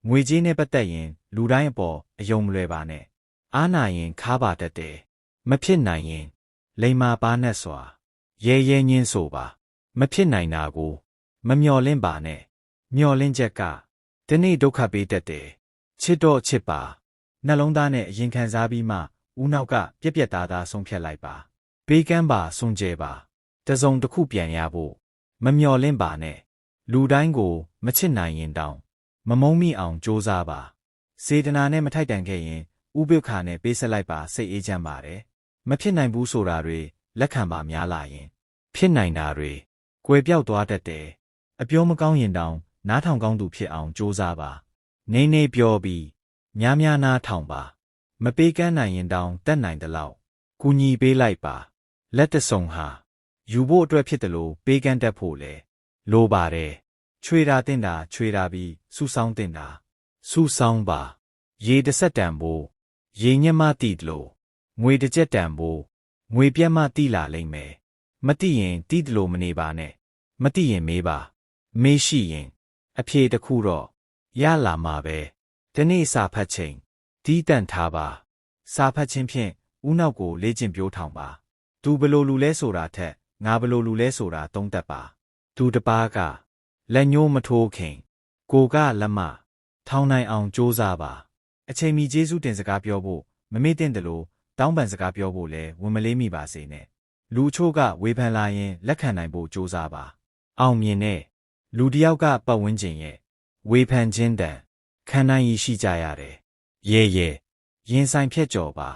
ငွေကြေးနဲ့ပတ်သက်ရင်လူတိုင်းအပေါ်အယုံမလွယ်ပါနဲ့အားနာရင်ခါပါတတ်တယ်မဖြစ်နိုင်ရင်လိမ္မာပါနဲ့စွာရဲရဲညင်းဆိုပါမဖြစ်နိုင်တာကိုမမျှော်လင့်ပါနဲ့မျှော်လင့်ချက်ကဒီနေ့ဒုက္ခပေးတတ်တယ်ချစ်တော့ချစ်ပါနှလုံးသားနဲ့အရင်ခံစားပြီးမှဦးနောက်ကပြက်ပြက်သားသားဆုံးဖြတ်လိုက်ပါပေးကမ်းပါစွန့်ကြဲပါတစုံတစ်ခုပြန်ရဖို့မမျှော်လင့်ပါနဲ့လူတိုင်းကိုမချစ်နိုင်ရင်တောင်မမုန်းမိအောင်ကြိုးစားပါစေတနာနဲ့မထိုက်တန်ခဲ့ရင်ဥပိ္ပခာနဲ့ပေးဆက်လိုက်ပါစိတ်အေးချမ်းပါတယ်မဖြစ်နိုင်ဘူးဆိုတာတွေလက်ခံပါများလာရင်ဖြစ်နိုင်တာတွေကွယ်ပြောက်သွားတတ်တယ်အပြောမကောင်းရင်တောင်နားထောင်ကောင်းသူဖြစ်အောင်ကြိုးစားပါနေနေပြောပြီးများများနားထောင်ပါမပေးကမ်းနိုင်ရင်တောင်တတ်နိုင်သလောက်ကူညီပေးလိုက်ပါလက်တဆုံဟာယူဖို့အတွက်ဖြစ်တယ်လို့ပေးကမ်းတတ်ဖို့လေလိုပါတယ်ချွေတာတင်တာချွေတာပြီးစူဆောင်းတင်တာစူဆောင်းပါရေတစ်ဆက်တန်ဖို့ရေညက်မှတိတယ်လို့ငွေတစ်ကြက်တန်ဖို့ငွေပြက်မှတိလာလိမ့်မယ်မတိရင်တိတယ်လို့မနေပါနဲ့မတိရင်မေးပါမေးရှိရင်အဖြေတစ်ခုတော့ရလာမှာပဲဒီနေ့စာဖတ်ချိန်ဒီတန့်ထားပါစာဖတ်ခြင်းဖြင့်ဦးနောက်ကိုလေ့ကျင့်ပြိုးထောင်ပါသူဘလို့လူလဲဆိုတာထက်ငါဘလို့လူလဲဆိုတာသုံးသပ်ပါသူတပားကလက်ညှိုးမထိုးခင်ကိုကလက်မထောင်းနိုင်အောင်ကြိုးစားပါအချိန်မီကျေးဇူးတင်စကားပြောဖို့မမေ့သင့်တယ်လို့တောင်းပန်စကားပြောဖို့လဲဝင်မလေးမိပါစေနဲ့လူချို့ကဝေဖန်လာရင်လက်ခံနိုင်ဖို့ကြိုးစားပါအောင်မြင်တဲ့လူတစ်ယောက်ကပတ်ဝန်းကျင်ရဲ့ဝေဖန်ခြင်းတန်ခံနိုင်ရရှိကြရတယ်ရဲရဲရင်ဆိုင်ဖြတ်ကျော်ပါ